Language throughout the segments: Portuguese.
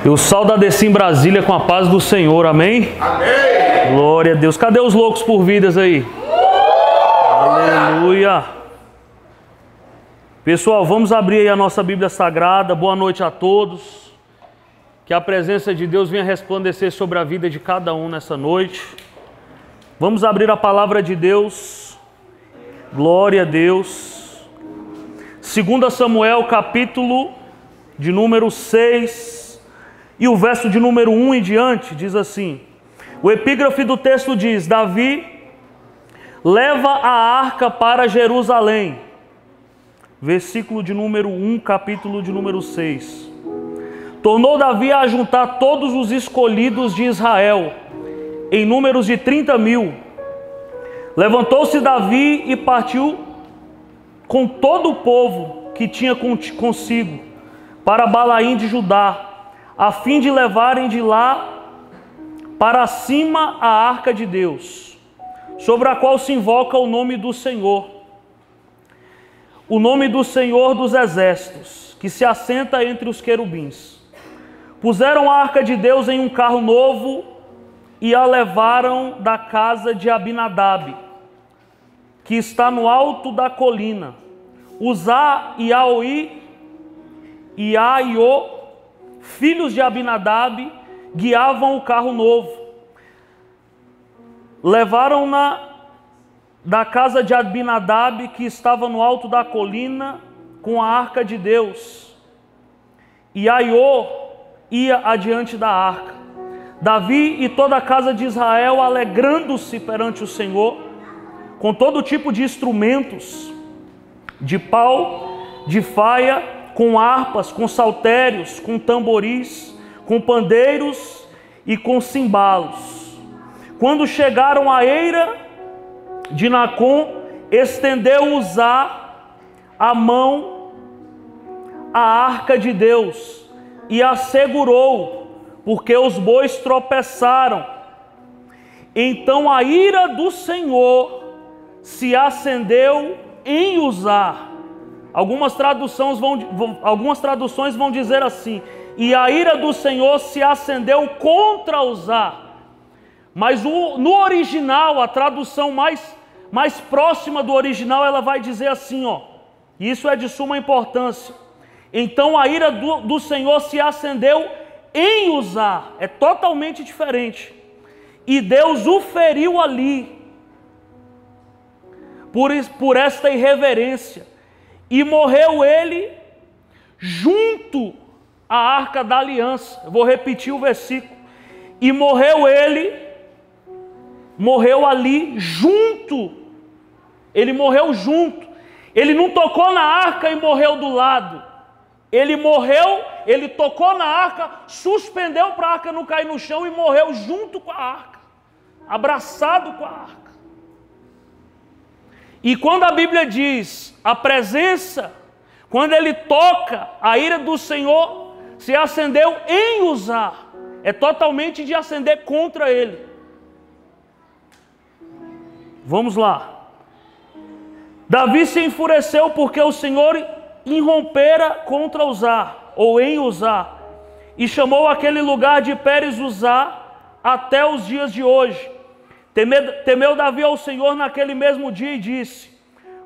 Eu saldo a descer em Brasília com a paz do Senhor, amém? Amém! Glória a Deus. Cadê os loucos por vidas aí? Aleluia! Pessoal, vamos abrir aí a nossa Bíblia Sagrada. Boa noite a todos. Que a presença de Deus venha resplandecer sobre a vida de cada um nessa noite. Vamos abrir a palavra de Deus. Glória a Deus. 2 Samuel, capítulo de número 6. E o verso de número 1 em diante diz assim. O epígrafe do texto diz: Davi leva a arca para Jerusalém. Versículo de número 1, capítulo de número 6. Tornou Davi a juntar todos os escolhidos de Israel, em números de 30.000. Levantou-se Davi e partiu com todo o povo que tinha consigo para Balaim de Judá, a fim de levarem de lá para cima a arca de Deus, sobre a qual se invoca o nome do Senhor, o nome do Senhor dos Exércitos, que se assenta entre os querubins. Puseram a arca de Deus em um carro novo e a levaram da casa de Abinadab, que está no alto da colina. Uzá e Aoi e Aiô, filhos de Abinadab, guiavam o carro novo. Levaram-na da casa de Abinadab, que estava no alto da colina, com a arca de Deus. E Aiô ia adiante da arca. Davi e toda a casa de Israel, alegrando-se perante o Senhor, com todo tipo de instrumentos, de pau, de faia, com harpas, com saltérios, com tamboris, com pandeiros e com cimbalos. Quando chegaram à eira de Nacon, estendeu Uzá a mão à arca de Deus e a segurou, porque os bois tropeçaram. Então a ira do Senhor se acendeu em Uzá. Algumas traduções vão dizer assim: e a ira do Senhor se acendeu contra Uzá. Mas no original, a tradução mais próxima do original, ela vai dizer assim, ó, e isso é de suma importância. Então a ira do Senhor se acendeu em Uzá. É totalmente diferente. E Deus o feriu ali, por esta irreverência. E morreu ele junto à arca da aliança. Eu vou repetir o versículo. E morreu ali junto. Ele morreu junto. Ele não tocou na arca e morreu do lado. Ele morreu, ele tocou na arca, suspendeu para a arca não cair no chão e morreu junto com a arca, abraçado com a arca. E quando a Bíblia diz a presença, quando ele toca, a ira do Senhor se acendeu em Uzá, é totalmente de acender contra ele. Vamos lá. Davi se enfureceu porque o Senhor irrompera contra Uzá, ou em Uzá, e chamou aquele lugar de Pérez Uzá até os dias de hoje. Temeu Davi ao Senhor naquele mesmo dia e disse: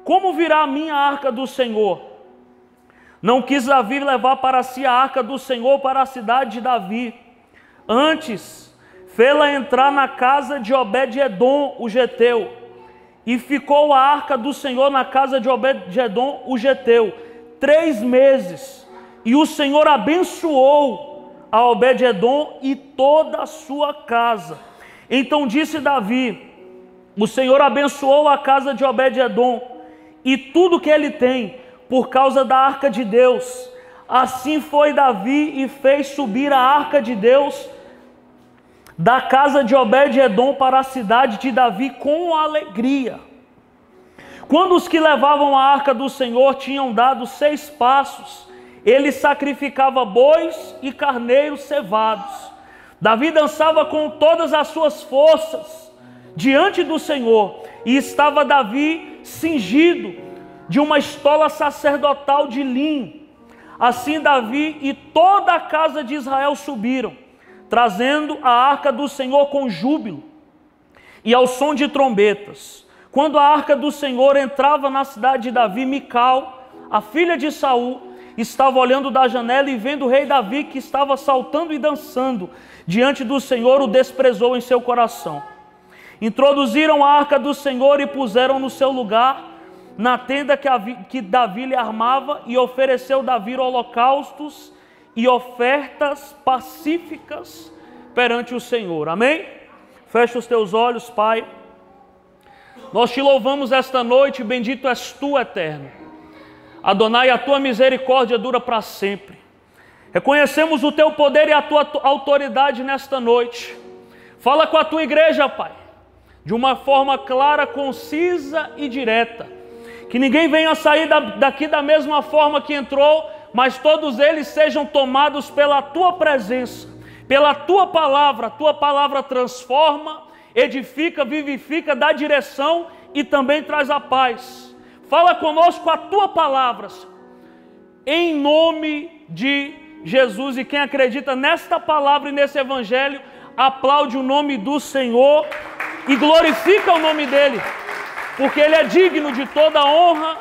como virá a minha arca do Senhor? Não quis Davi levar para si a arca do Senhor para a cidade de Davi. Antes, fê-la entrar na casa de Obed-edom, o geteu. E ficou a arca do Senhor na casa de Obed-edom, o geteu, 3 meses. E o Senhor abençoou a Obed-edom e toda a sua casa. Então disse Davi: o Senhor abençoou a casa de Obed-edom e tudo que ele tem, por causa da arca de Deus. Assim foi Davi e fez subir a arca de Deus da casa de Obed-edom para a cidade de Davi com alegria. Quando os que levavam a arca do Senhor tinham dado 6 passos, ele sacrificava bois e carneiros cevados. Davi dançava com todas as suas forças diante do Senhor, e estava Davi cingido de uma estola sacerdotal de linho. Assim Davi e toda a casa de Israel subiram, trazendo a arca do Senhor com júbilo e ao som de trombetas. Quando a arca do Senhor entrava na cidade de Davi, Mical, a filha de Saul, estava olhando da janela e vendo o rei Davi que estava saltando e dançando diante do Senhor, o desprezou em seu coração. Introduziram a arca do Senhor e puseram no seu lugar, na tenda que Davi lhe armava, e ofereceu Davi holocaustos e ofertas pacíficas perante o Senhor. Amém? Fecha os teus olhos, Pai. Nós te louvamos esta noite, bendito és tu, eterno. Adonai, a tua misericórdia dura para sempre. Reconhecemos o teu poder e a tua autoridade nesta noite. Fala com a tua igreja, Pai, de uma forma clara, concisa e direta. Que ninguém venha sair daqui da mesma forma que entrou, mas todos eles sejam tomados pela tua presença, pela tua palavra. A tua palavra transforma, edifica, vivifica, dá direção e também traz a paz. Fala conosco a tua palavra, Senhor, em nome de Jesus. E quem acredita nesta palavra e nesse evangelho, aplaude o nome do Senhor e glorifica o nome dele, porque ele é digno de toda honra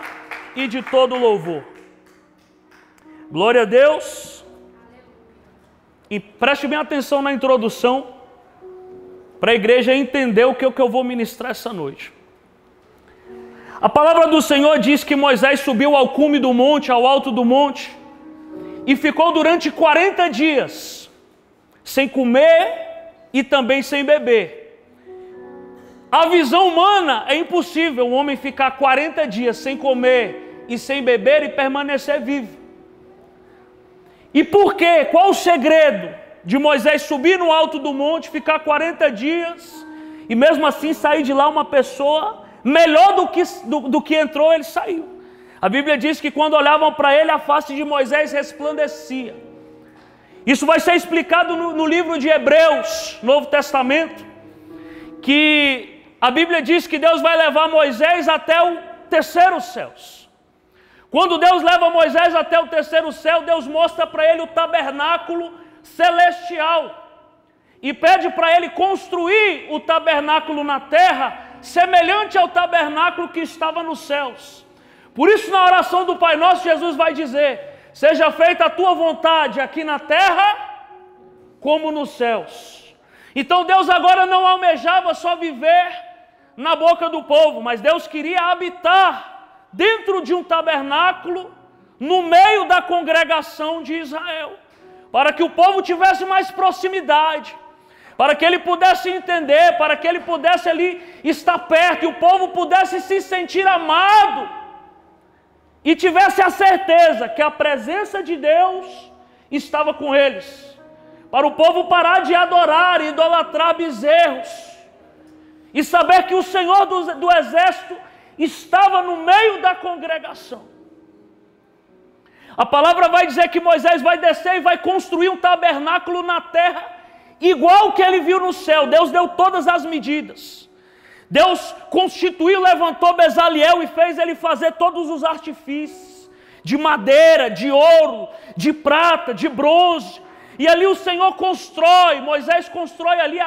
e de todo louvor. Glória a Deus. E preste bem atenção na introdução, para a igreja entender o que eu vou ministrar essa noite. A palavra do Senhor diz que Moisés subiu ao cume do monte, ao alto do monte, e ficou durante 40 dias, sem comer e também sem beber. A visão humana é impossível um homem ficar 40 dias sem comer e sem beber e permanecer vivo. E por quê? Qual o segredo de Moisés subir no alto do monte, ficar 40 dias e mesmo assim sair de lá uma pessoa melhor do que entrou? Ele saiu. A Bíblia diz que quando olhavam para ele, a face de Moisés resplandecia. Isso vai ser explicado no livro de Hebreus, Novo Testamento, que a Bíblia diz que Deus vai levar Moisés até o terceiro céu. Quando Deus leva Moisés até o terceiro céu, Deus mostra para ele o tabernáculo celestial e pede para ele construir o tabernáculo na terra, semelhante ao tabernáculo que estava nos céus. Por isso, na oração do Pai Nosso, Jesus vai dizer: seja feita a tua vontade aqui na terra como nos céus. Então Deus agora não almejava só viver na boca do povo, mas Deus queria habitar dentro de um tabernáculo, no meio da congregação de Israel, para que o povo tivesse mais proximidade, para que ele pudesse entender, para que ele pudesse ali estar perto, e o povo pudesse se sentir amado, e tivesse a certeza que a presença de Deus estava com eles, para o povo parar de adorar e idolatrar bezerros, e saber que o Senhor do exército estava no meio da congregação. A palavra vai dizer que Moisés vai descer e vai construir um tabernáculo na terra, igual que ele viu no céu. Deus deu todas as medidas. Deus constituiu, levantou Bezaliel e fez ele fazer todos os artifícios, de madeira, de ouro, de prata, de bronze. E ali o Senhor constrói, Moisés constrói ali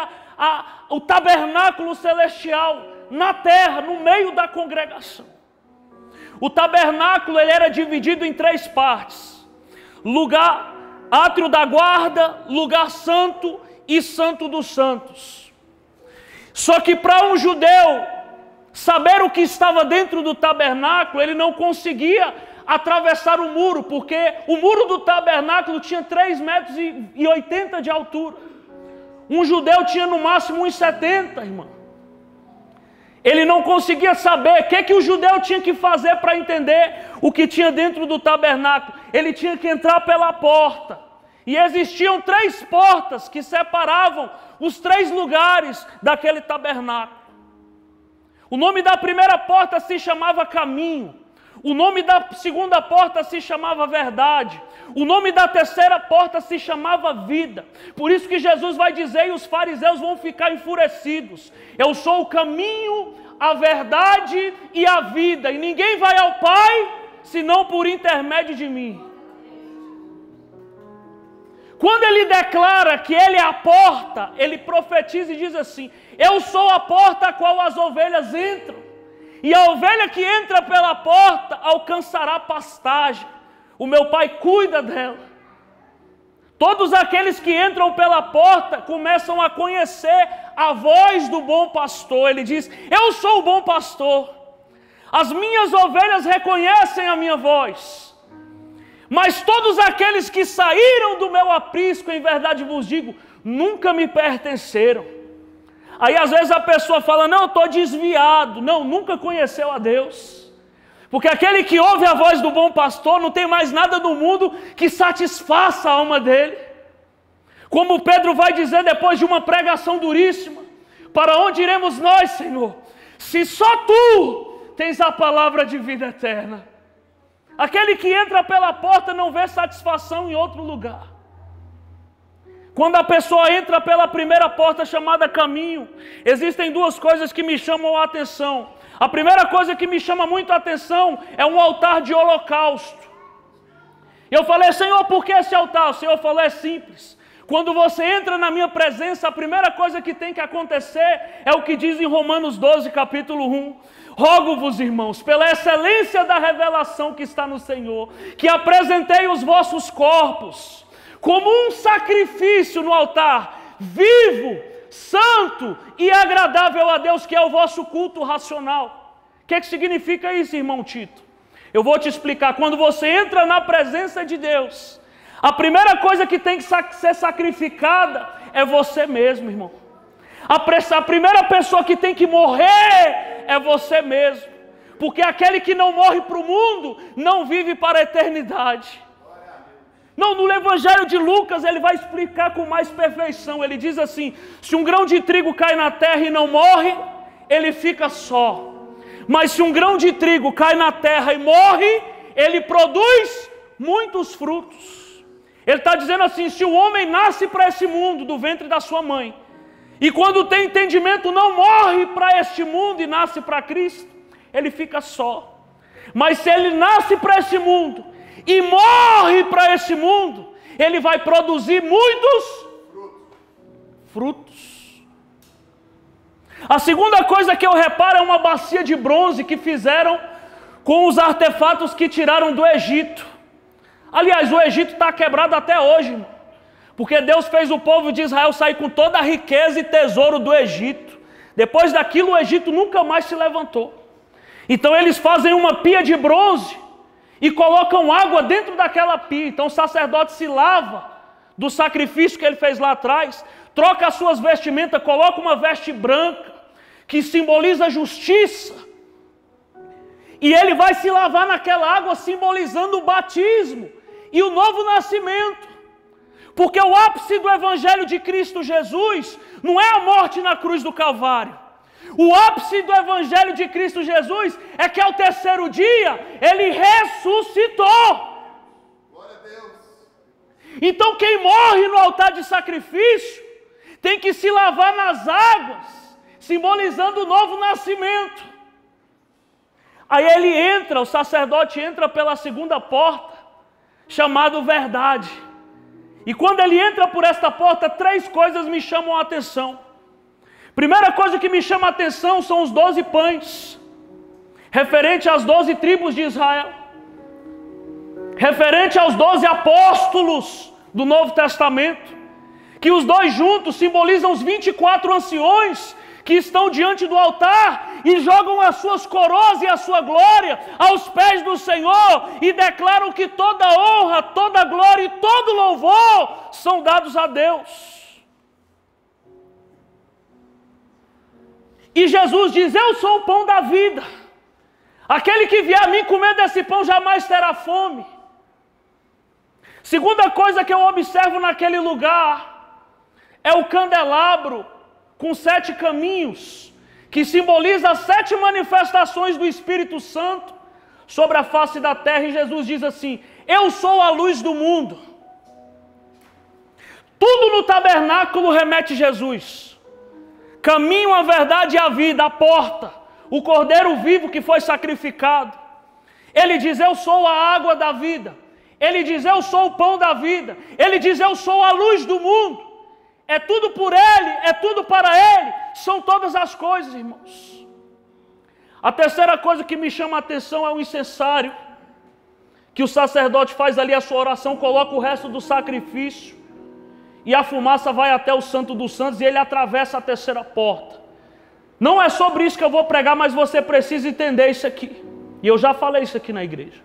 o tabernáculo celestial, na terra, no meio da congregação. O tabernáculo ele era dividido em 3 partes: lugar, átrio da guarda, lugar santo e santo dos santos. Só que para um judeu saber o que estava dentro do tabernáculo, ele não conseguia atravessar o muro, porque o muro do tabernáculo tinha 3,80 metros de altura. Um judeu tinha no máximo 1,70, irmão. Ele não conseguia saber o que o judeu tinha que fazer para entender o que tinha dentro do tabernáculo. Ele tinha que entrar pela porta. E existiam 3 portas que separavam os 3 lugares daquele tabernáculo. O nome da primeira porta se chamava Caminho. O nome da segunda porta se chamava Verdade. O nome da terceira porta se chamava Vida. Por isso que Jesus vai dizer, e os fariseus vão ficar enfurecidos: eu sou o caminho, a verdade e a vida, e ninguém vai ao Pai senão por intermédio de mim. Quando ele declara que ele é a porta, ele profetiza e diz assim: eu sou a porta a qual as ovelhas entram. E a ovelha que entra pela porta alcançará pastagem. O meu Pai cuida dela. Todos aqueles que entram pela porta começam a conhecer a voz do bom pastor. Ele diz: eu sou o bom pastor. As minhas ovelhas reconhecem a minha voz. Mas todos aqueles que saíram do meu aprisco, em verdade vos digo, nunca me pertenceram. Aí às vezes a pessoa fala: não, eu estou desviado. Não, nunca conheceu a Deus. Porque aquele que ouve a voz do bom pastor não tem mais nada no mundo que satisfaça a alma dele. Como Pedro vai dizer depois de uma pregação duríssima: para onde iremos nós, Senhor, se só Tu tens a palavra de vida eterna? Aquele que entra pela porta não vê satisfação em outro lugar. Quando a pessoa entra pela primeira porta chamada caminho, existem duas coisas que me chamam a atenção. A primeira coisa que me chama muito a atenção é um altar de holocausto. Eu falei: Senhor, por que esse altar? O Senhor falou: é simples. Quando você entra na minha presença, a primeira coisa que tem que acontecer é o que diz em Romanos 12, capítulo 1. Rogo-vos, irmãos, pela excelência da revelação que está no Senhor, que apresentei os vossos corpos como um sacrifício no altar, vivo, santo e agradável a Deus, que é o vosso culto racional. O que significa isso, irmão Tito? Eu vou te explicar. Quando você entra na presença de Deus, a primeira coisa que tem que ser sacrificada é você mesmo, irmão. A primeira pessoa que tem que morrer é você mesmo. Porque aquele que não morre para o mundo não vive para a eternidade. Não, no Evangelho de Lucas ele vai explicar com mais perfeição. Ele diz assim: se um grão de trigo cai na terra e não morre, ele fica só. Mas se um grão de trigo cai na terra e morre, ele produz muitos frutos. Ele está dizendo assim: se o homem nasce para esse mundo do ventre da sua mãe, e quando tem entendimento não morre para este mundo e nasce para Cristo, ele fica só. Mas se ele nasce para esse mundo e morre para esse mundo, ele vai produzir muitos frutos. A segunda coisa que eu reparo é uma bacia de bronze que fizeram com os artefatos que tiraram do Egito. Aliás, o Egito está quebrado até hoje, irmão. Porque Deus fez o povo de Israel sair com toda a riqueza e tesouro do Egito. Depois daquilo, o Egito nunca mais se levantou. Então eles fazem uma pia de bronze e colocam água dentro daquela pia. Então o sacerdote se lava do sacrifício que ele fez lá atrás, troca as suas vestimentas, coloca uma veste branca, que simboliza justiça. E ele vai se lavar naquela água, simbolizando o batismo e o novo nascimento. Porque o ápice do Evangelho de Cristo Jesus não é a morte na cruz do Calvário. O ápice do Evangelho de Cristo Jesus é que ao terceiro dia Ele ressuscitou. Glória a Deus. Então quem morre no altar de sacrifício tem que se lavar nas águas, simbolizando o novo nascimento. Aí ele entra, o sacerdote entra pela segunda porta, chamado verdade. E quando ele entra por esta porta, três coisas me chamam a atenção. Primeira coisa que me chama a atenção são os 12 pães, referente às 12 tribos de Israel, referente aos 12 apóstolos do Novo Testamento, que os dois juntos simbolizam os 24 anciões que estão diante do altar e jogam as suas coroas e a sua glória aos pés do Senhor e declaram que toda honra, toda glória e todo louvor são dados a Deus. E Jesus diz: eu sou o pão da vida. Aquele que vier a mim comer desse pão jamais terá fome. Segunda coisa que eu observo naquele lugar é o candelabro com 7 caminhos, que simboliza as 7 manifestações do Espírito Santo sobre a face da terra. E Jesus diz assim: eu sou a luz do mundo. Tudo no tabernáculo remete a Jesus. Caminho, a verdade e a vida, a porta, o cordeiro vivo que foi sacrificado. Ele diz: eu sou a água da vida. Ele diz: eu sou o pão da vida. Ele diz: eu sou a luz do mundo. É tudo por Ele, é tudo para Ele. São todas as coisas, irmãos. A terceira coisa que me chama a atenção é o incensário, que o sacerdote faz ali a sua oração, coloca o resto do sacrifício, e a fumaça vai até o Santo dos Santos, e ele atravessa a terceira porta. Não é sobre isso que eu vou pregar, mas você precisa entender isso aqui. E eu já falei isso aqui na igreja.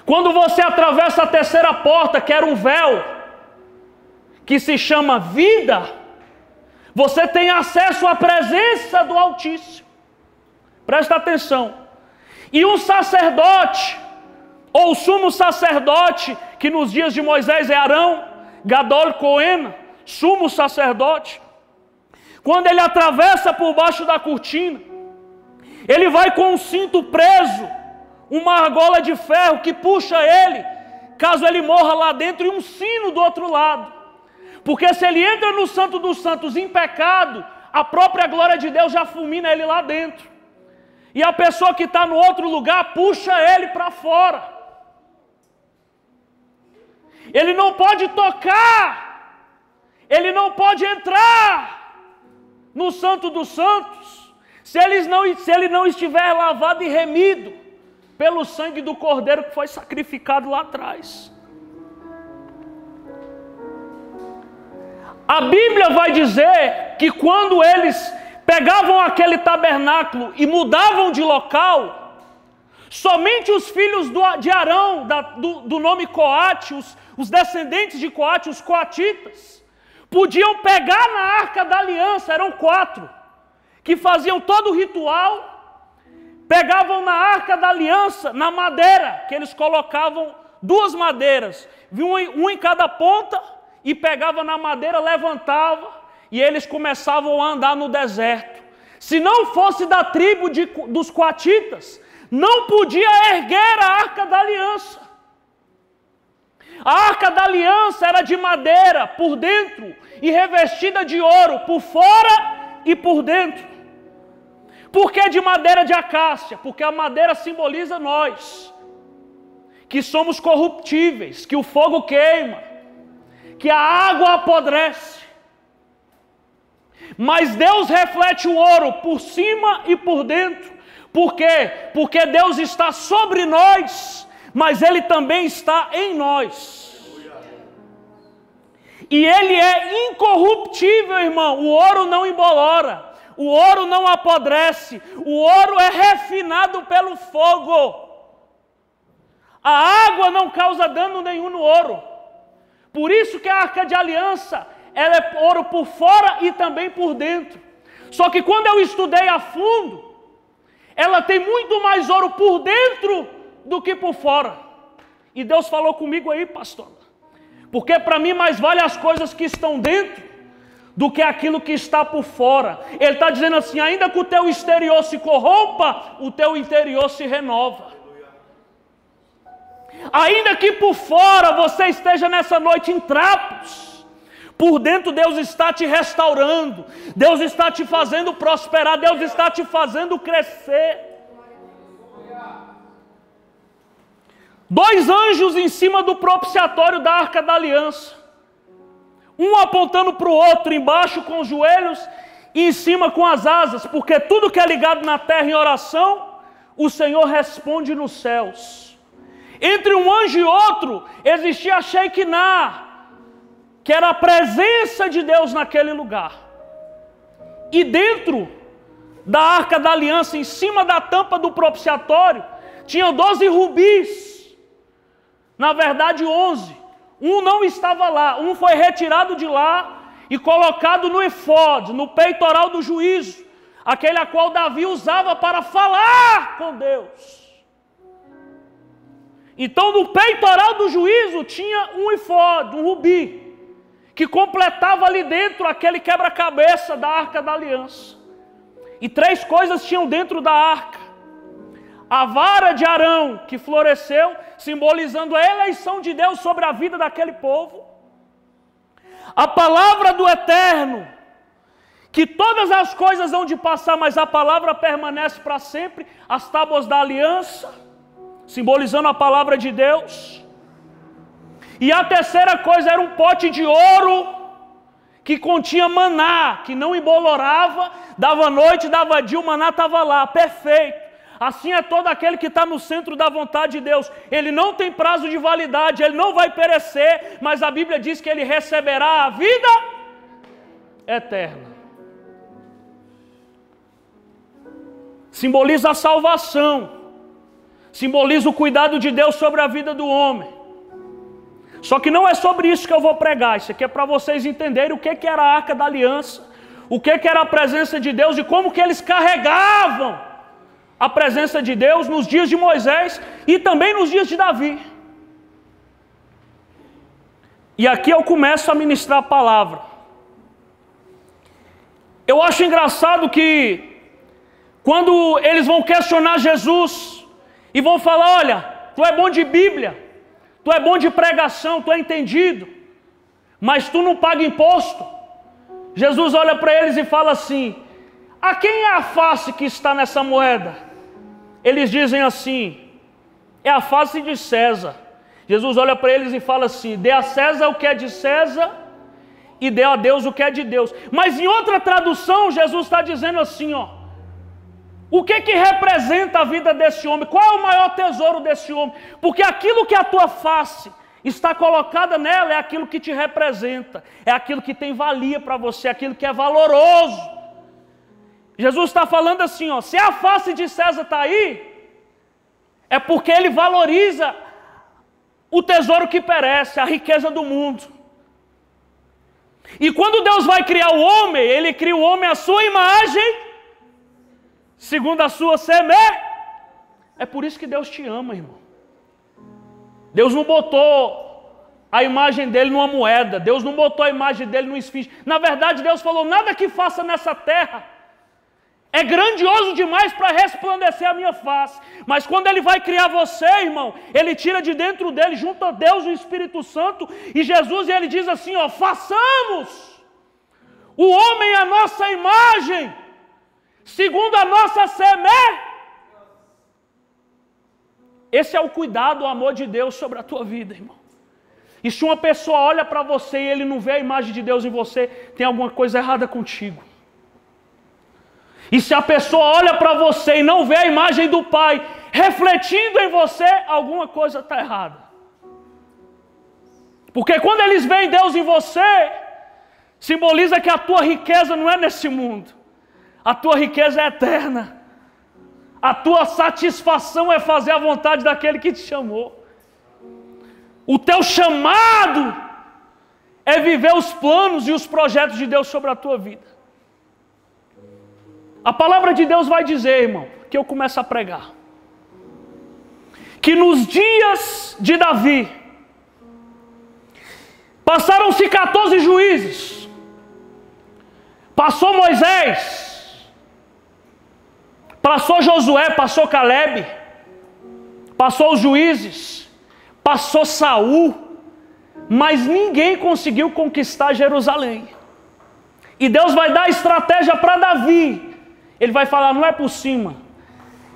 Quando você atravessa a terceira porta, que era um véu, que se chama vida, você tem acesso à presença do Altíssimo. Presta atenção. E um sacerdote, ou sumo sacerdote, que nos dias de Moisés é Arão, Gadol Cohen, sumo sacerdote, quando ele atravessa por baixo da cortina, ele vai com um cinto preso, uma argola de ferro que puxa ele, caso ele morra lá dentro, e um sino do outro lado. Porque se ele entra no Santo dos Santos em pecado, a própria glória de Deus já fulmina ele lá dentro. E a pessoa que está no outro lugar puxa ele para fora. Ele não pode tocar, ele não pode entrar no Santo dos Santos, se ele não estiver lavado e remido pelo sangue do Cordeiro que foi sacrificado lá atrás. A Bíblia vai dizer que quando eles pegavam aquele tabernáculo e mudavam de local, somente os filhos de Arão, do nome Coate, os descendentes de Coate, os coatitas, podiam pegar na Arca da Aliança. Eram 4 que faziam todo o ritual, pegavam na Arca da Aliança, na madeira, que eles colocavam 2 madeiras, um em cada ponta, e pegava na madeira, levantava, e eles começavam a andar no deserto. Se não fosse da tribo dos coatitas, não podia erguer a Arca da Aliança. A Arca da Aliança era de madeira por dentro e revestida de ouro por fora e por dentro. Por que de madeira de acácia? Porque a madeira simboliza nós, que somos corruptíveis, que o fogo queima, que a água apodrece. Mas Deus reflete o ouro por cima e por dentro. Por quê? Porque Deus está sobre nós, mas Ele também está em nós. E Ele é incorruptível, irmão. O ouro não embolora, o ouro não apodrece, o ouro é refinado pelo fogo. A água não causa dano nenhum no ouro. Por isso que a Arca de Aliança, ela é ouro por fora e também por dentro. Só que quando eu estudei a fundo, ela tem muito mais ouro por dentro do que por fora. E Deus falou comigo aí, pastor, porque para mim mais vale as coisas que estão dentro do que aquilo que está por fora. Ele está dizendo assim: ainda que o teu exterior se corrompa, o teu interior se renova. Ainda que por fora você esteja nessa noite em trapos, por dentro Deus está te restaurando, Deus está te fazendo prosperar, Deus está te fazendo crescer. 2 anjos em cima do propiciatório da Arca da Aliança, um apontando para o outro, embaixo com os joelhos e em cima com as asas, porque tudo que é ligado na terra em oração, o Senhor responde nos céus. Entre um anjo e outro existia a Shekinah, que era a presença de Deus naquele lugar. E dentro da Arca da Aliança, em cima da tampa do propiciatório, tinham 12 rubis. Na verdade 11. Um não estava lá, um foi retirado de lá e colocado no efode, no peitoral do juízo, aquele a qual Davi usava para falar com Deus. Então no peitoral do juízo tinha um efode, um rubi, que completava ali dentro aquele quebra-cabeça da Arca da Aliança. E 3 coisas tinham dentro da arca: a vara de Arão, que floresceu, simbolizando a eleição de Deus sobre a vida daquele povo; a palavra do Eterno, que todas as coisas vão de passar, mas a palavra permanece para sempre; as tábuas da aliança, simbolizando a palavra de Deus; E a terceira coisa era um pote de ouro que continha maná, que não embolorava, dava noite, dava dia, o maná estava lá, perfeito. Assim é todo aquele que está no centro da vontade de Deus. Ele não tem prazo de validade, ele não vai perecer, mas a Bíblia diz que ele receberá a vida eterna. Simboliza a salvação, simboliza o cuidado de Deus sobre a vida do homem. Só que não é sobre isso que eu vou pregar. Isso aqui é para vocês entenderem o que era a Arca da Aliança, o que era a presença de Deus e como que eles carregavam a presença de Deus nos dias de Moisés e também nos dias de Davi. E aqui eu começo a ministrar a palavra. Eu acho engraçado que quando eles vão questionar Jesus e vão falar, olha, tu é bom de Bíblia, tu é bom de pregação, tu é entendido, mas tu não paga imposto. Jesus olha para eles e fala assim, a quem é a face que está nessa moeda? Eles dizem assim, é a face de César. Jesus olha para eles e fala assim, dê a César o que é de César e dê a Deus o que é de Deus. Mas em outra tradução, Jesus está dizendo assim, ó, o que representa a vida desse homem? Qual é o maior tesouro desse homem? Porque aquilo que a tua face está colocada nela é aquilo que te representa, é aquilo que tem valia para você, é aquilo que é valoroso. Jesus está falando assim, ó, se a face de César está aí, é porque ele valoriza o tesouro que perece, a riqueza do mundo. E quando Deus vai criar o homem, ele cria o homem à sua imagem, segundo a sua semelhança. É por isso que Deus te ama, irmão. Deus não botou a imagem dele numa moeda. Deus não botou a imagem dele num esfinge. Na verdade, Deus falou, nada que faça nessa terra é grandioso demais para resplandecer a minha face. Mas quando ele vai criar você, irmão, ele tira de dentro dele, junto a Deus, o Espírito Santo e Jesus, e ele diz assim, ó, façamos o homem à nossa imagem, segundo a nossa semelhança. Esse é o cuidado, o amor de Deus sobre a tua vida, irmão. E se uma pessoa olha para você e ele não vê a imagem de Deus em você, tem alguma coisa errada contigo. E se a pessoa olha para você e não vê a imagem do Pai refletindo em você, alguma coisa está errada. Porque quando eles veem Deus em você, simboliza que a tua riqueza não é nesse mundo. A tua riqueza é eterna. A tua satisfação é fazer a vontade daquele que te chamou. O teu chamado é viver os planos e os projetos de Deus sobre a tua vida. A palavra de Deus vai dizer, irmão, que eu começo a pregar, que nos dias de Davi, passaram-se 14 juízes, passou Moisés, passou Josué, passou Caleb, passou os juízes, passou Saul, mas ninguém conseguiu conquistar Jerusalém. E Deus vai dar estratégia para Davi. Ele vai falar, não é por cima,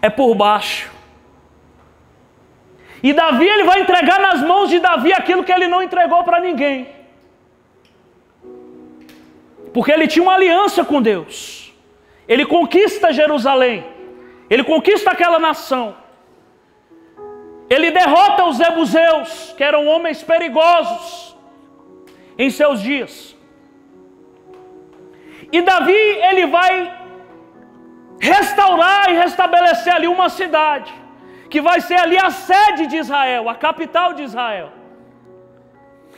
é por baixo. E Davi, ele vai entregar nas mãos de Davi aquilo que ele não entregou para ninguém. Porque ele tinha uma aliança com Deus. Ele conquista Jerusalém. Ele conquista aquela nação. Ele derrota os jebuseus, que eram homens perigosos em seus dias. E Davi, ele vai restaurar e restabelecer ali uma cidade, que vai ser ali a sede de Israel, a capital de Israel.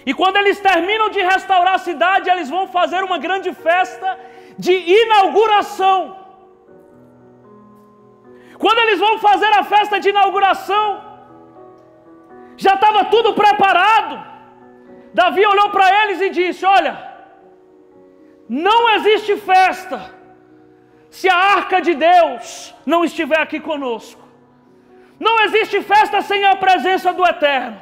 E quando eles terminam de restaurar a cidade, eles vão fazer uma grande festa de inauguração. Quando eles vão fazer a festa de inauguração, já estava tudo preparado. Davi olhou para eles e disse, olha, não existe festa se a arca de Deus não estiver aqui conosco. Não existe festa sem a presença do Eterno.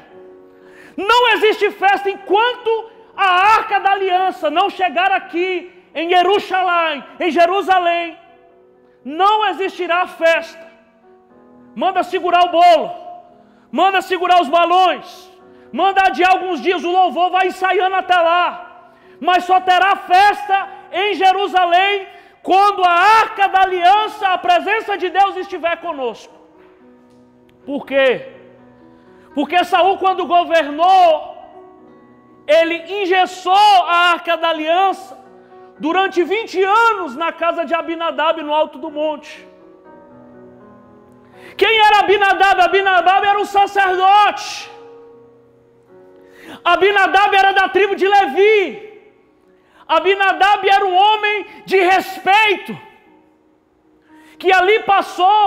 Não existe festa enquanto a arca da aliança não chegar aqui em Jerusalém. Não existirá festa. Manda segurar o bolo, manda segurar os balões, manda adiar alguns dias, o louvor vai ensaiando até lá. Mas só terá festa em Jerusalém quando a arca da aliança, a presença de Deus estiver conosco. Por quê? Porque Saul, quando governou, ele engessou a arca da aliança durante 20 anos na casa de Abinadab, no alto do monte. Quem era Abinadab? Abinadab era um sacerdote. Abinadab era da tribo de Levi. Abinadab era um homem de respeito, que ali passou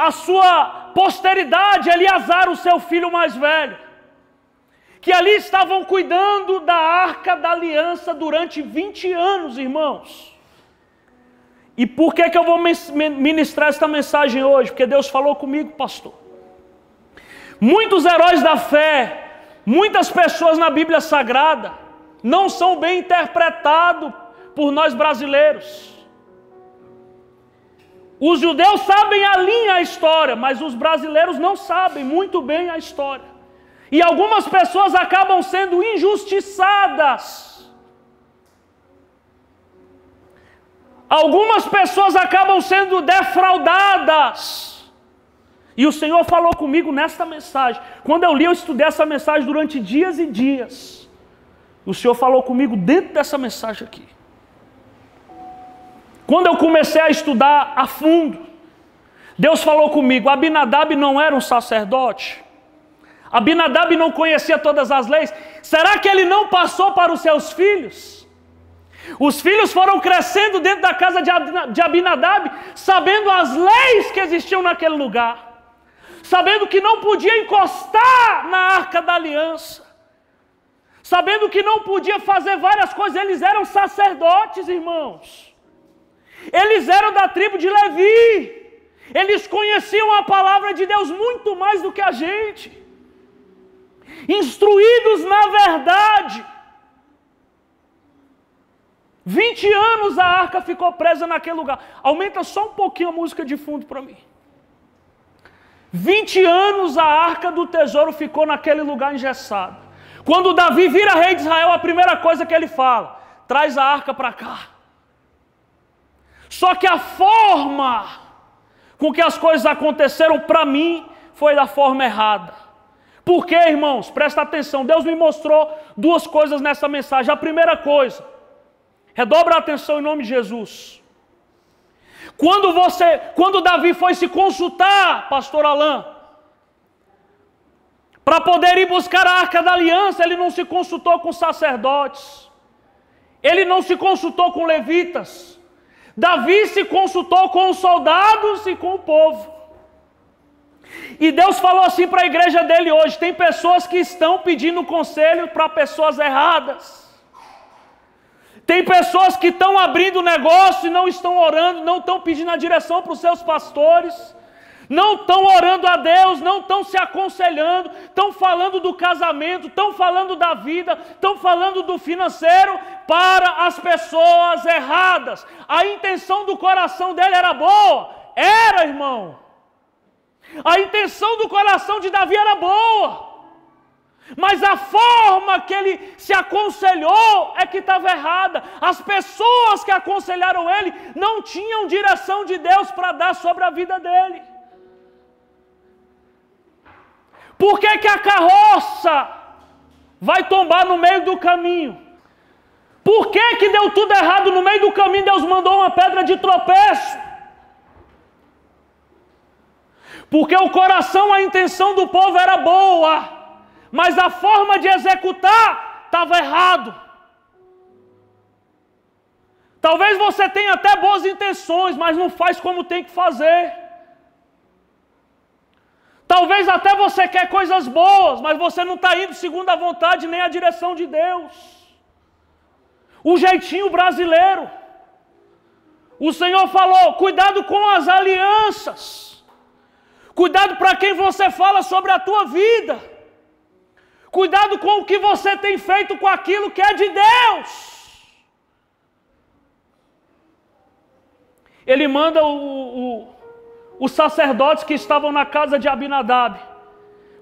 a sua posteridade, Eleazar, o seu filho mais velho, que ali estavam cuidando da arca da aliança durante 20 anos, irmãos. E por que eu vou ministrar esta mensagem hoje? Porque Deus falou comigo, pastor. Muitos heróis da fé, muitas pessoas na Bíblia Sagrada, não são bem interpretados por nós brasileiros. Os judeus sabem a linha, a história, mas os brasileiros não sabem muito bem a história. E algumas pessoas acabam sendo injustiçadas. Algumas pessoas acabam sendo defraudadas. E o Senhor falou comigo nesta mensagem. Quando eu li, eu estudei essa mensagem durante dias e dias. O Senhor falou comigo dentro dessa mensagem aqui. Quando eu comecei a estudar a fundo, Deus falou comigo, Abinadab não era um sacerdote? Abinadab não conhecia todas as leis? Será que ele não passou para os seus filhos? Os filhos foram crescendo dentro da casa de Abinadab, sabendo as leis que existiam naquele lugar, sabendo que não podia encostar na arca da aliança, sabendo que não podia fazer várias coisas. Eles eram sacerdotes, irmãos. Eles eram da tribo de Levi. Eles conheciam a palavra de Deus muito mais do que a gente. Instruídos na verdade. 20 anos a arca ficou presa naquele lugar. Aumenta só um pouquinho a música de fundo para mim. 20 anos a arca do tesouro ficou naquele lugar engessado. Quando Davi vira rei de Israel, a primeira coisa que ele fala, traz a arca para cá. Só que a forma com que as coisas aconteceram para mim foi da forma errada. Por quê, irmãos? Presta atenção. Deus me mostrou duas coisas nessa mensagem. A primeira coisa, redobra a atenção em nome de Jesus. Quando Davi foi se consultar, pastor Alain, para poder ir buscar a arca da aliança, ele não se consultou com sacerdotes. Ele não se consultou com levitas. Davi se consultou com os soldados e com o povo. E Deus falou assim para a igreja dele hoje: tem pessoas que estão pedindo conselho para pessoas erradas. Tem pessoas que estão abrindo negócio e não estão orando, não estão pedindo a direção para os seus pastores, não estão orando a Deus, não estão se aconselhando, estão falando do casamento, estão falando da vida, estão falando do financeiro para as pessoas erradas. A intenção do coração dele era boa? Era, irmão. A intenção do coração de Davi era boa. Mas a forma que ele se aconselhou é que estava errada. As pessoas que aconselharam ele não tinham direção de Deus para dar sobre a vida dele. Por que que a carroça vai tombar no meio do caminho? Por que que deu tudo errado no meio do caminho? Deus mandou uma pedra de tropeço. Porque o coração, a intenção do povo era boa, mas a forma de executar estava errado. Talvez você tenha até boas intenções, mas não faz como tem que fazer. Talvez até você quer coisas boas, mas você não está indo segundo a vontade nem a direção de Deus. O jeitinho brasileiro. O Senhor falou, cuidado com as alianças. Cuidado para quem você fala sobre a tua vida. Cuidado com o que você tem feito com aquilo que é de Deus. Ele manda os sacerdotes que estavam na casa de Abinadab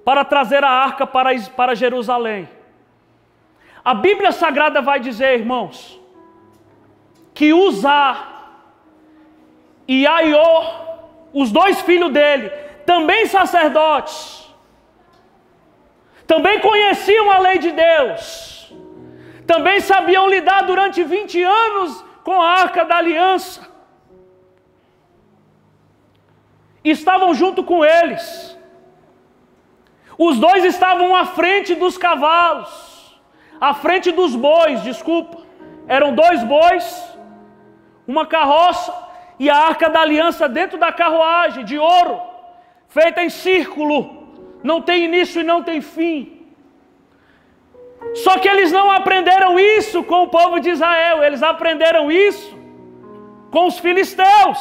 para trazer a arca para Jerusalém. A Bíblia Sagrada vai dizer, irmãos, que Uzá e Aiô, os dois filhos dele, também sacerdotes, também conheciam a lei de Deus, também sabiam lidar durante 20 anos com a arca da aliança, estavam junto com eles. Os dois estavam à frente dos cavalos, à frente dos bois, desculpa. Eram 2 bois, uma carroça e a arca da aliança dentro da carruagem de ouro, feita em círculo, não tem início e não tem fim. Só que eles não aprenderam isso com o povo de Israel, eles aprenderam isso com os filisteus.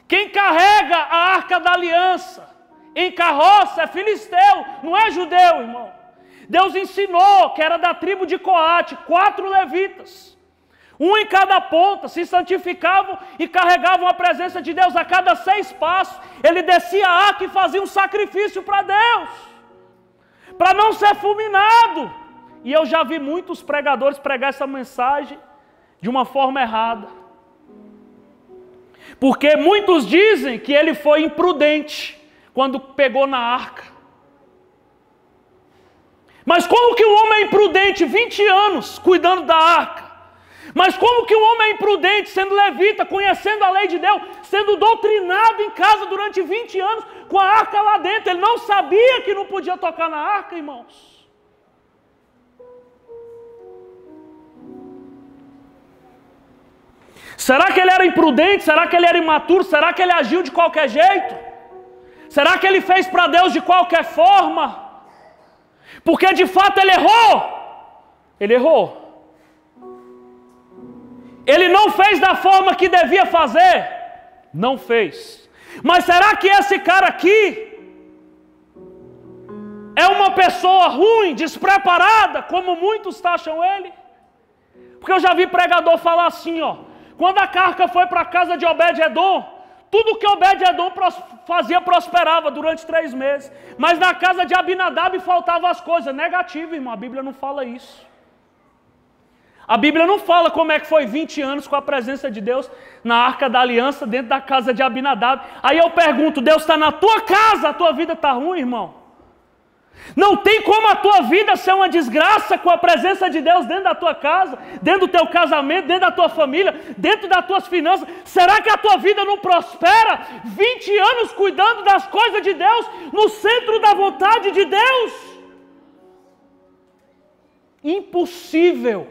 Quem carrega a arca da aliança em carroça é filisteu, não é judeu, irmão. Deus ensinou que era da tribo de Coate, 4 levitas, um em cada ponta, se santificavam e carregavam a presença de Deus. A cada 6 passos, ele descia a arca e fazia um sacrifício para Deus, para não ser fulminado. E eu já vi muitos pregadores pregar essa mensagem de uma forma errada, porque muitos dizem que ele foi imprudente quando pegou na arca. Mas como que um homem é imprudente 20 anos cuidando da arca? Mas como que um homem é imprudente sendo levita, conhecendo a lei de Deus, sendo doutrinado em casa durante 20 anos com a arca lá dentro? Ele não sabia que não podia tocar na arca, irmãos. Será que ele era imprudente? Será que ele era imaturo? Será que ele agiu de qualquer jeito? Será que ele fez para Deus de qualquer forma? Porque de fato ele errou. Ele errou. Ele não fez da forma que devia fazer. Não fez. Mas será que esse cara aqui é uma pessoa ruim, despreparada, como muitos taxam ele? Porque eu já vi pregador falar assim, ó. Quando a arca foi para a casa de Obed-Edom, tudo que Obed-Edom fazia prosperava durante 3 meses. Mas na casa de Abinadab faltavam as coisas. Negativo, irmão. A Bíblia não fala isso. A Bíblia não fala como é que foi 20 anos com a presença de Deus na arca da aliança dentro da casa de Abinadab. Aí eu pergunto, Deus está na tua casa, a tua vida está ruim, irmão? Não tem como a tua vida ser uma desgraça com a presença de Deus dentro da tua casa, dentro do teu casamento, dentro da tua família, dentro das tuas finanças. Será que a tua vida não prospera? 20 anos cuidando das coisas de Deus, no centro da vontade de Deus? Impossível.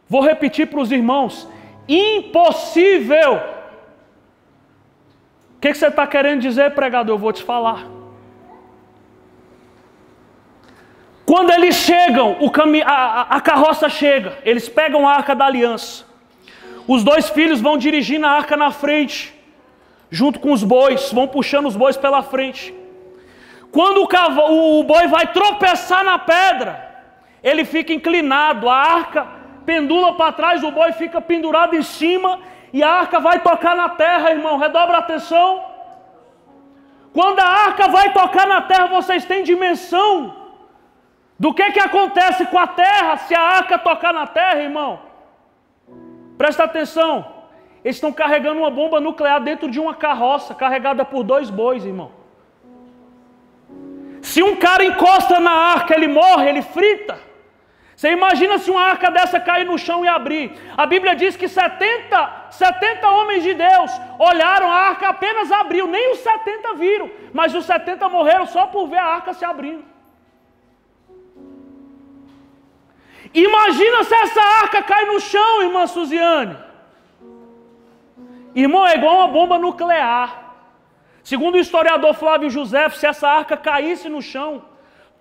Vou repetir para os irmãos. Impossível. O que você está querendo dizer, pregador? Eu vou te falar. Quando eles chegam, a carroça chega, eles pegam a arca da aliança. Os 2 filhos vão dirigindo a arca na frente, junto com os bois, vão puxando os bois pela frente. Quando o boi vai tropeçar na pedra, ele fica inclinado, a arca pendula para trás, o boi fica pendurado em cima, e a arca vai tocar na terra, irmão, redobra a atenção. Quando a arca vai tocar na terra, vocês têm dimensão do que acontece com a terra se a arca tocar na terra, irmão? Presta atenção. Eles estão carregando uma bomba nuclear dentro de uma carroça carregada por 2 bois, irmão. Se um cara encosta na arca, ele morre, ele frita. Você imagina se uma arca dessa cair no chão e abrir. A Bíblia diz que 70 homens de Deus olharam, a arca apenas abriu. Nem os 70 viram, mas os 70 morreram só por ver a arca se abrindo. Imagina se essa arca cai no chão, irmã Suziane. Irmão, é igual uma bomba nuclear. Segundo o historiador Flávio José, se essa arca caísse no chão,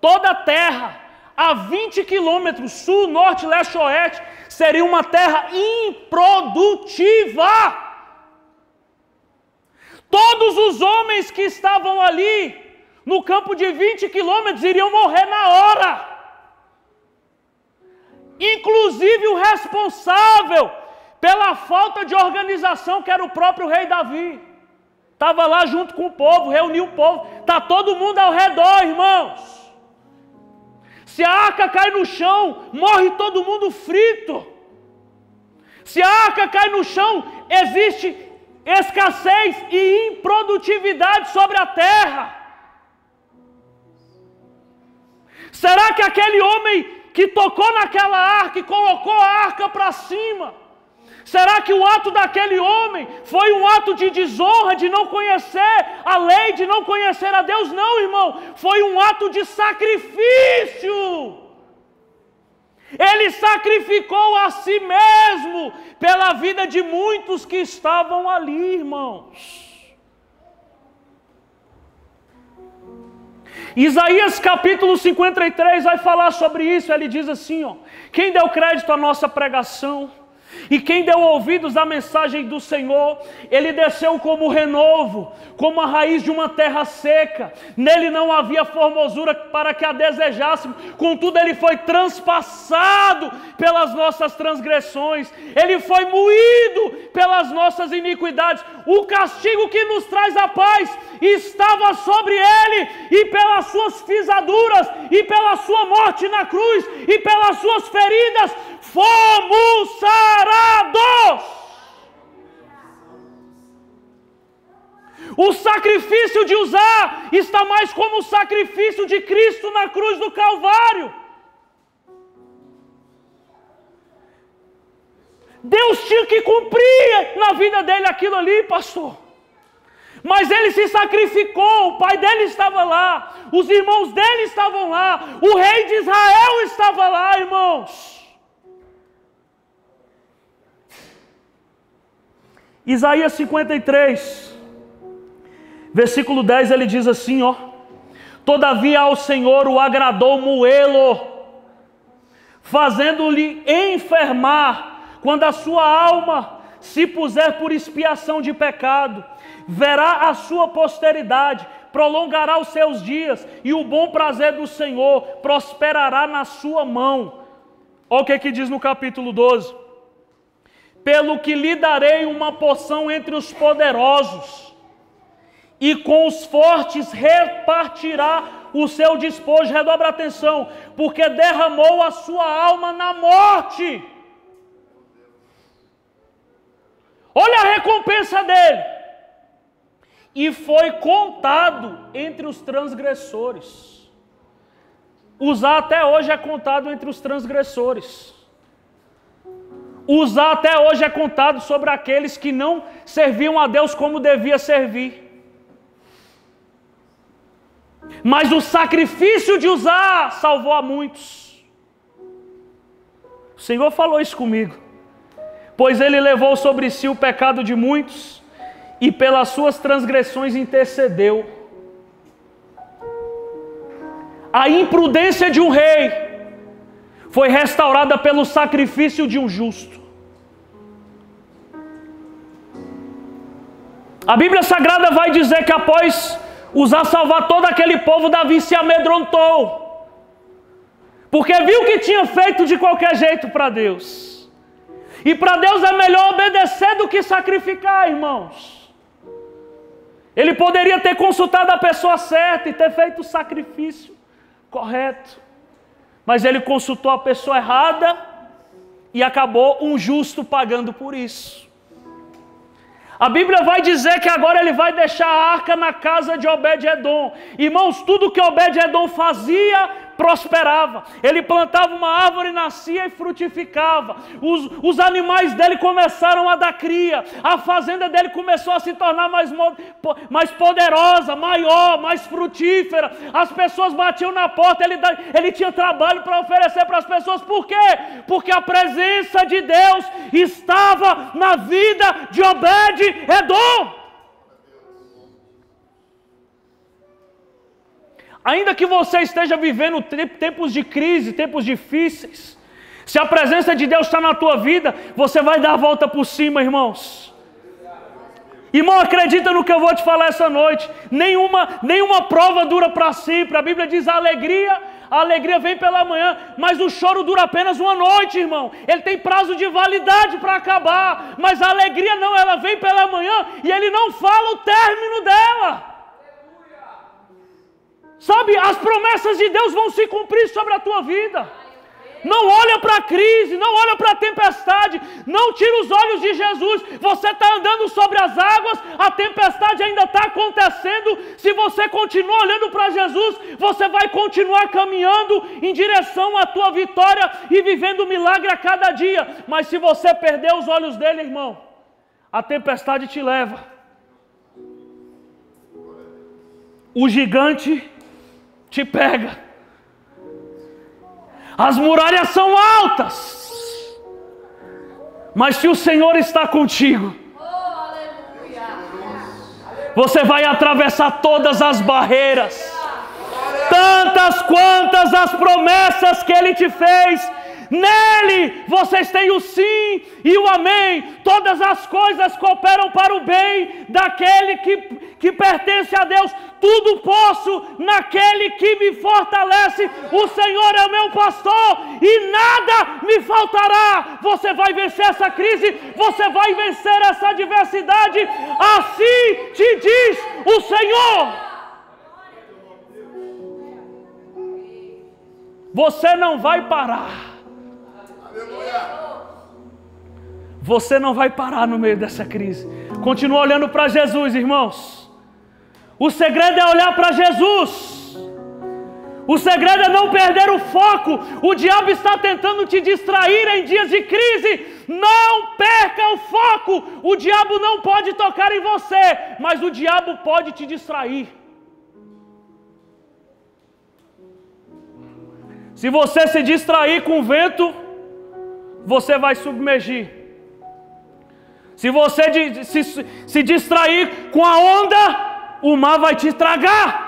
toda a terra, a 20 quilômetros, sul, norte, leste, oeste, seria uma terra improdutiva. Todos os homens que estavam ali, no campo de 20 quilômetros, iriam morrer na hora. Inclusive o responsável pela falta de organização, que era o próprio rei Davi. estava lá junto com o povo, reuniu o povo, está todo mundo ao redor, irmãos. Se a arca cai no chão, morre todo mundo frito. Se a arca cai no chão, existe escassez e improdutividade sobre a terra. Será que aquele homem que tocou naquela arca e colocou a arca para cima, será que o ato daquele homem foi um ato de desonra, de não conhecer a lei, de não conhecer a Deus? Não, irmão, foi um ato de sacrifício. Ele sacrificou a si mesmo pela vida de muitos que estavam ali, irmãos. Isaías capítulo 53 vai falar sobre isso. Ele diz assim, ó: quem deu crédito à nossa pregação e quem deu ouvidos à mensagem do Senhor, ele desceu como renovo, como a raiz de uma terra seca. Nele não havia formosura para que a desejássemos, contudo ele foi transpassado pelas nossas transgressões, ele foi moído pelas nossas iniquidades. O castigo que nos traz a paz estava sobre ele, e pelas suas pisaduras, e pela sua morte na cruz, e pelas suas feridas, fomos sarados. O sacrifício de Uzá está mais como o sacrifício de Cristo na cruz do Calvário. Deus tinha que cumprir na vida dele aquilo ali, pastor. Mas ele se sacrificou, o pai dele estava lá, os irmãos dele estavam lá, o rei de Israel estava lá, irmãos. Isaías 53, versículo 10, ele diz assim, ó: todavia ao Senhor o agradou moê-lo, fazendo-lhe enfermar, quando a sua alma se puser por expiação de pecado, verá a sua posteridade, prolongará os seus dias, e o bom prazer do Senhor prosperará na sua mão. Olha o que diz no capítulo 12. Pelo que lhe darei uma porção entre os poderosos, e com os fortes repartirá o seu despojo. Redobra a atenção, porque derramou a sua alma na morte. Olha a recompensa dele. E foi contado entre os transgressores. Uzá até hoje é contado entre os transgressores. Uzá até hoje é contado sobre aqueles que não serviam a Deus como devia servir. Mas o sacrifício de Uzá salvou a muitos. O Senhor falou isso comigo. Pois ele levou sobre si o pecado de muitos, e pelas suas transgressões intercedeu. A imprudência de um rei foi restaurada pelo sacrifício de um justo. A Bíblia Sagrada vai dizer que após Uzá salvar todo aquele povo, Davi se amedrontou, porque viu que tinha feito de qualquer jeito para Deus. E para Deus é melhor obedecer do que sacrificar, irmãos. Ele poderia ter consultado a pessoa certa e ter feito o sacrifício correto, mas ele consultou a pessoa errada e acabou um justo pagando por isso. A Bíblia vai dizer que agora ele vai deixar a arca na casa de Obed-edom. Irmãos, tudo que Obed-edom fazia prosperava. Ele plantava uma árvore, nascia e frutificava. Os animais dele começaram a dar cria. A fazenda dele começou a se tornar mais poderosa, maior, mais frutífera. As pessoas batiam na porta, ele tinha trabalho para oferecer para as pessoas. Por quê? Porque a presença de Deus estava na vida de Obed-edom. Ainda que você esteja vivendo tempos de crise, tempos difíceis, se a presença de Deus está na tua vida, você vai dar a volta por cima, irmãos. Irmão, acredita no que eu vou te falar essa noite. Nenhuma prova dura para sempre. A Bíblia diz: a alegria A alegria vem pela manhã, mas o choro dura apenas uma noite, irmão. Ele tem prazo de validade para acabar, mas a alegria não, ela vem pela manhã e ele não fala o término dela. Sabe, as promessas de Deus vão se cumprir sobre a tua vida. Não olha para a crise, não olha para a tempestade, não tira os olhos de Jesus. Você está andando sobre as águas, a tempestade ainda está acontecendo. Se você continuar olhando para Jesus, você vai continuar caminhando em direção à tua vitória e vivendo um milagre a cada dia. Mas se você perder os olhos dele, irmão, a tempestade te leva. O gigante te pega. As muralhas são altas, mas se o Senhor está contigo, você vai atravessar todas as barreiras, tantas quantas as promessas que Ele te fez. Nele vocês têm o sim e o amém. Todas as coisas cooperam para o bem daquele que pertence a Deus. Tudo posso naquele que me fortalece. O Senhor é o meu pastor e nada me faltará. Você vai vencer essa crise, você vai vencer essa adversidade. Assim te diz o Senhor. Você não vai parar. Você não vai parar no meio dessa crise. Continua olhando para Jesus, irmãos. O segredo é olhar para Jesus. O segredo é não perder o foco. O diabo está tentando te distrair em dias de crise. Não perca o foco. O diabo não pode tocar em você, mas o diabo pode te distrair. Se você se distrair com o vento, você vai submergir. Se você se distrair com a onda, o mar vai te tragar.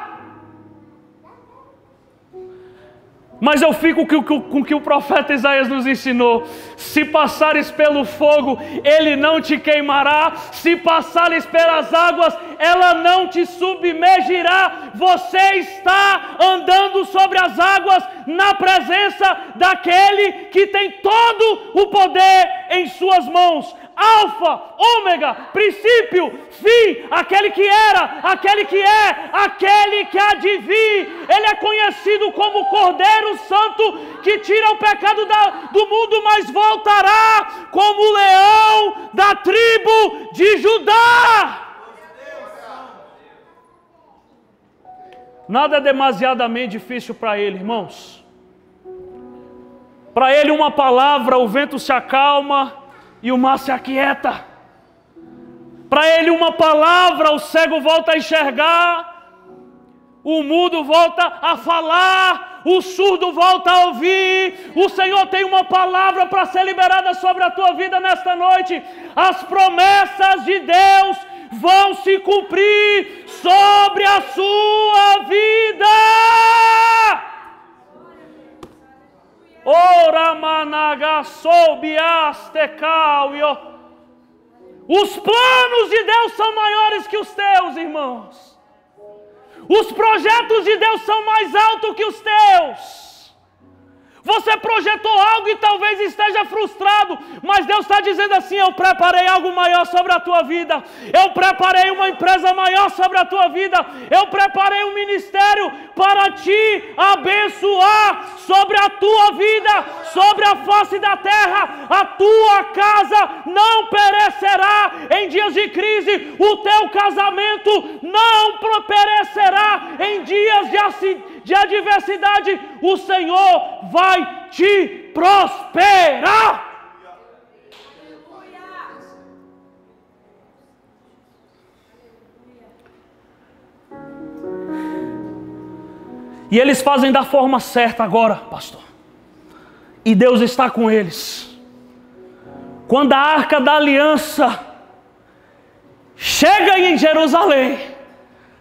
Mas eu fico com o que o profeta Isaías nos ensinou. Se passares pelo fogo, ele não te queimará. Se passares pelas águas, ela não te submergirá. Você está andando sobre as águas na presença daquele que tem todo o poder em suas mãos. Alfa, ômega, princípio, fim, aquele que era, aquele que é, aquele que há de vir. Ele é conhecido como o Cordeiro Santo que tira o pecado do mundo, mas voltará como o leão da tribo de Judá. Nada é demasiadamente difícil para ele, irmãos. Para ele uma palavra, o vento se acalma e o mar se aquieta. Para ele uma palavra, o cego volta a enxergar, o mudo volta a falar, o surdo volta a ouvir. O Senhor tem uma palavra para ser liberada sobre a tua vida nesta noite. As promessas de Deus vão se cumprir sobre a sua vida. Os planos de Deus são maiores que os teus, irmãos. Os projetos de Deus são mais altos que os teus. Você projetou algo e talvez esteja frustrado, mas Deus está dizendo assim: eu preparei algo maior sobre a tua vida. Eu preparei uma empresa maior sobre a tua vida. Eu preparei um ministério para te abençoar sobre a tua vida, sobre a face da terra. A tua casa não perecerá em dias de crise. O teu casamento não perecerá em dias de adversidade. O Senhor vai te prosperar. E eles fazem da forma certa agora, pastor. E Deus está com eles. Quando a arca da aliança chega em Jerusalém,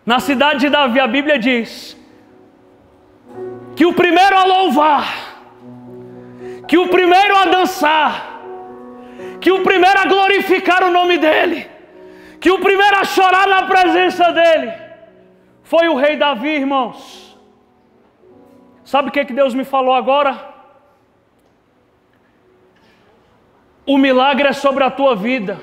na cidade de Davi, a Bíblia diz que o primeiro a louvar, que o primeiro a dançar, que o primeiro a glorificar o nome dele, que o primeiro a chorar na presença dele, foi o rei Davi, irmãos. Sabe o que Deus me falou agora? O milagre é sobre a tua vida.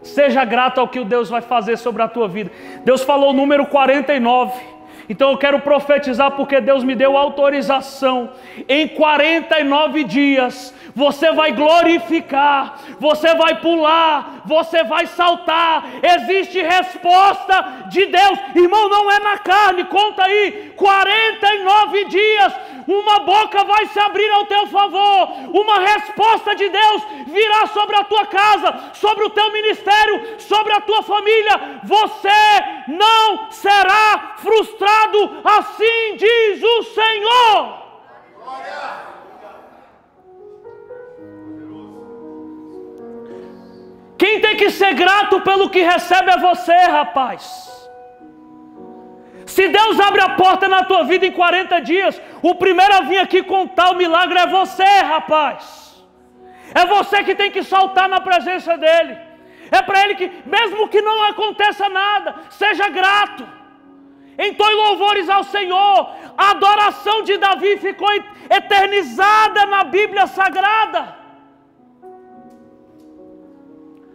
Seja grato ao que Deus vai fazer sobre a tua vida. Deus falou o número 49. Então eu quero profetizar porque Deus me deu autorização. Em 49 dias, você vai glorificar, você vai pular, você vai saltar. Existe resposta de Deus. Irmão, não é na carne, conta aí. 49 dias, uma boca vai se abrir ao teu favor. Uma resposta de Deus virá sobre a tua casa, sobre o teu ministério, sobre a tua família. Você não será frustrado. Assim diz o Senhor. Quem tem que ser grato pelo que recebe é você, rapaz. Se Deus abre a porta na tua vida em 40 dias, o primeiro a vir aqui contar o milagre é você, rapaz. É você que tem que saltar na presença dEle. É para Ele que, mesmo que não aconteça nada, seja grato. Entoe louvores ao Senhor. A adoração de Davi ficou eternizada na Bíblia Sagrada.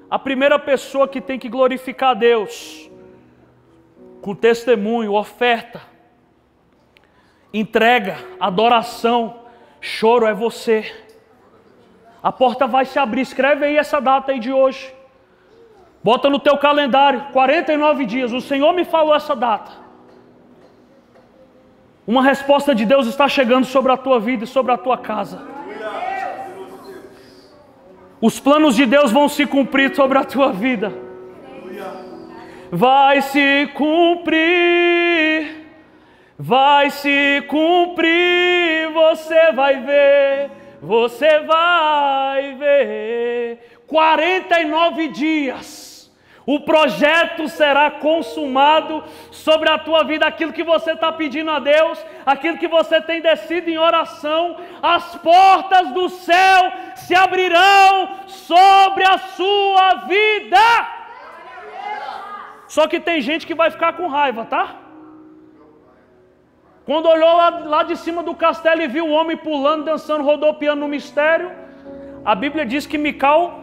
A primeira pessoa que tem que glorificar a Deus, com testemunho, oferta, entrega, adoração, choro, é você. A porta vai se abrir. Escreve aí essa data aí de hoje. Bota no teu calendário, 49 dias. O Senhor me falou essa data. Uma resposta de Deus está chegando sobre a tua vida e sobre a tua casa. Os planos de Deus vão se cumprir sobre a tua vida. Vai se cumprir. Vai se cumprir. Você vai ver. Você vai ver. 49 dias. O projeto será consumado sobre a tua vida. Aquilo que você está pedindo a Deus, aquilo que você tem descido em oração, as portas do céu se abrirão sobre a sua vida. Só que tem gente que vai ficar com raiva, tá? Quando olhou lá de cima do castelo e viu o homem pulando, dançando, rodopiando no mistério, a Bíblia diz que Mical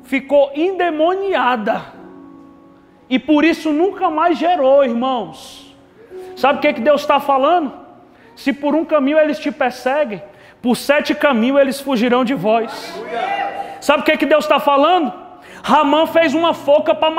ficou endemoniada. E por isso nunca mais gerou, irmãos. Sabe o que Deus está falando? Se por um caminho eles te perseguem, por 7 caminhos eles fugirão de vós. Sabe o que Deus está falando? Ramã fez uma forca para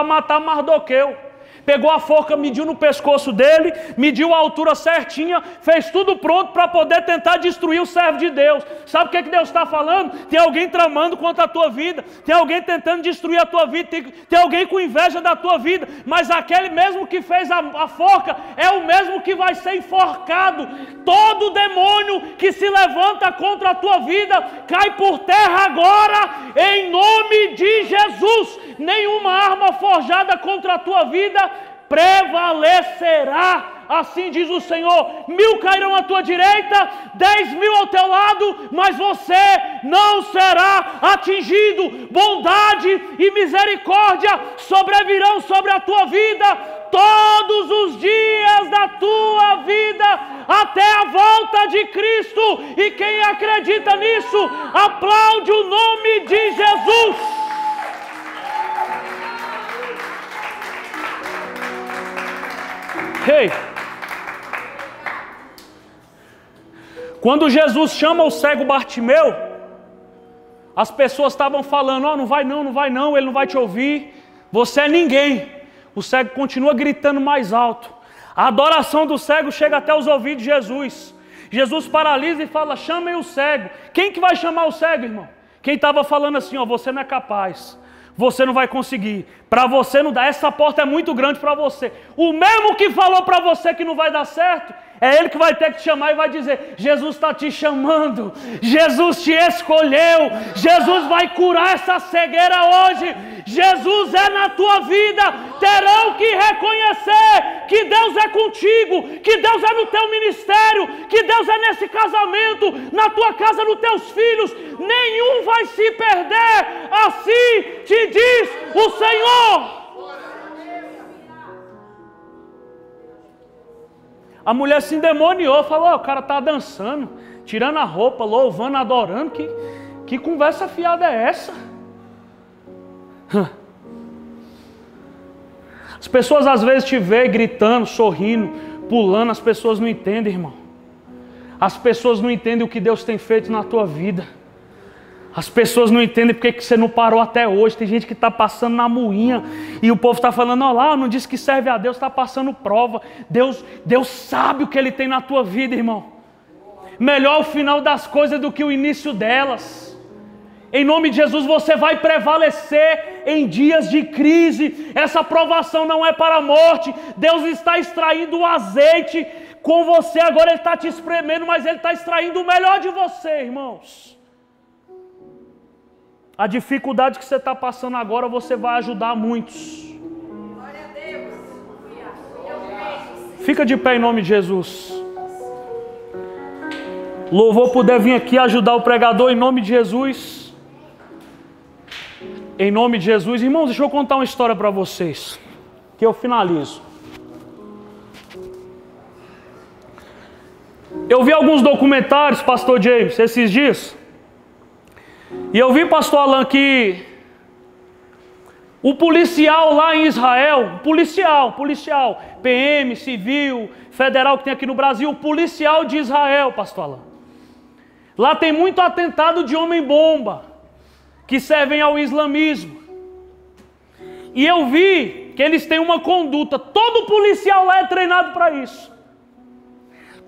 matar Mardoqueu. Pegou a forca, mediu no pescoço dele, mediu a altura certinha, fez tudo pronto para poder tentar destruir o servo de Deus. Sabe o que Deus está falando? Tem alguém tramando contra a tua vida, tem alguém tentando destruir a tua vida, tem alguém com inveja da tua vida, mas aquele mesmo que fez a forca é o mesmo que vai ser enforcado. Todo demônio que se levanta contra a tua vida cai por terra agora, em nome de Jesus. Nenhuma arma forjada contra a tua vida prevalecerá, assim diz o Senhor. 1000 cairão à tua direita, 10.000 ao teu lado, mas você não será atingido. Bondade e misericórdia sobrevirão sobre a tua vida todos os dias da tua vida, até a volta de Cristo. E quem acredita nisso, aplaude o nome de Jesus. Hey. Quando Jesus chama o cego Bartimeu, as pessoas estavam falando: não vai não, não vai não, ele não vai te ouvir, você é ninguém. O cego continua gritando mais alto. A adoração do cego chega até os ouvidos de Jesus. Jesus paralisa e fala: chamem o cego. Quem que vai chamar o cego, irmão? Quem estava falando assim: você não é capaz, você não vai conseguir, para você não dá, essa porta é muito grande para você. O mesmo que falou para você que não vai dar certo, é ele que vai ter que te chamar e vai dizer: Jesus está te chamando, Jesus te escolheu, Jesus vai curar essa cegueira hoje, Jesus é na tua vida. Terão que reconhecer que Deus é contigo, que Deus é no teu ministério, que Deus é nesse casamento, na tua casa, nos teus filhos. Nenhum vai se perder, assim te diz o Senhor. A mulher se endemoniou, falou, o cara tá dançando, tirando a roupa, louvando, adorando. Que conversa fiada é essa? As pessoas às vezes te veem gritando, sorrindo, pulando, as pessoas não entendem, irmão. As pessoas não entendem o que Deus tem feito na tua vida. As pessoas não entendem porque que você não parou até hoje. Tem gente que está passando na moinha e o povo está falando, olha lá, não disse que serve a Deus, está passando prova. Deus sabe o que Ele tem na tua vida, irmão. Melhor o final das coisas do que o início delas. Em nome de Jesus, você vai prevalecer em dias de crise. Essa provação não é para a morte. Deus está extraindo o azeite com você. Agora Ele está te espremendo, mas Ele está extraindo o melhor de você, irmãos. A dificuldade que você está passando agora, você vai ajudar muitos. Glória a Deus. Fica de pé em nome de Jesus. Louvor puder vir aqui ajudar o pregador em nome de Jesus. Em nome de Jesus. Irmãos, deixa eu contar uma história para vocês, que eu finalizo. Eu vi alguns documentários, pastor James, esses dias. E eu vi, pastor Alan, que o policial lá em Israel, policial, PM, civil, federal que tem aqui no Brasil, o policial de Israel, pastor Alan. Lá tem muito atentado de homem-bomba, que servem ao islamismo. E eu vi que eles têm uma conduta, todo policial lá é treinado para isso.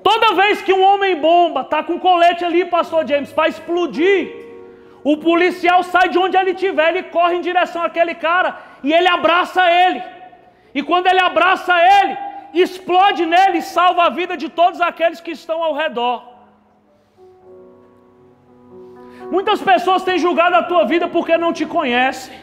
Toda vez que um homem-bomba está com colete ali, pastor James, para explodir, o policial sai de onde ele estiver, ele corre em direção àquele cara e ele abraça ele. E quando ele abraça ele, explode nele e salva a vida de todos aqueles que estão ao redor. Muitas pessoas têm julgado a tua vida porque não te conhecem.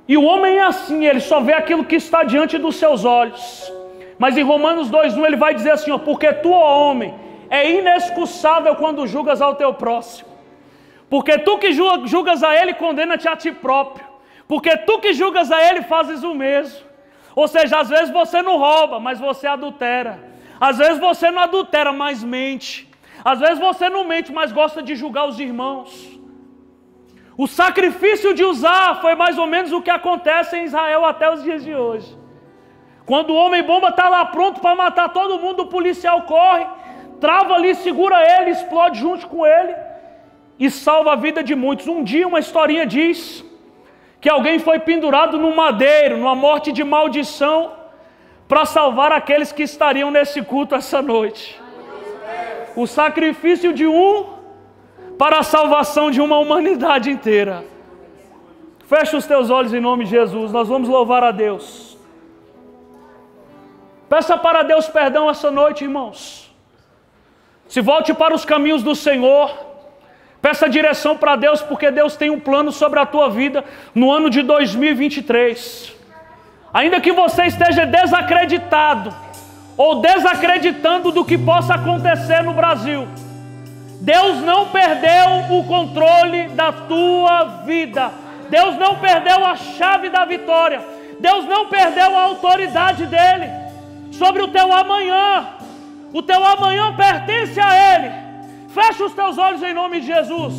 E o homem é assim, ele só vê aquilo que está diante dos seus olhos. Mas em Romanos 2:1 ele vai dizer assim, ó, porque tu, ó homem, é inexcusável quando julgas ao teu próximo. Porque tu que julgas a ele, condena-te a ti próprio. Porque tu que julgas a ele, fazes o mesmo. Ou seja, às vezes você não rouba, mas você adultera. Às vezes você não adultera, mas mente. Às vezes você não mente, mas gosta de julgar os irmãos. O sacrifício de Uzá foi mais ou menos o que acontece em Israel até os dias de hoje. Quando o homem-bomba está lá pronto para matar todo mundo, o policial corre, trava ali, segura ele, explode junto com ele e salva a vida de muitos. Um dia uma historinha diz que alguém foi pendurado num madeiro, numa morte de maldição, para salvar aqueles que estariam nesse culto essa noite. O sacrifício de um para a salvação de uma humanidade inteira. Fecha os teus olhos em nome de Jesus, nós vamos louvar a Deus. Peça para Deus perdão essa noite, irmãos. Se volte para os caminhos do Senhor. Peça direção para Deus, porque Deus tem um plano sobre a tua vida no ano de 2023. Ainda que você esteja desacreditado ou desacreditando do que possa acontecer no Brasil, Deus não perdeu o controle da tua vida. Deus não perdeu a chave da vitória. Deus não perdeu a autoridade dele sobre o teu amanhã. O teu amanhã pertence a Ele. Fecha os teus olhos em nome de Jesus.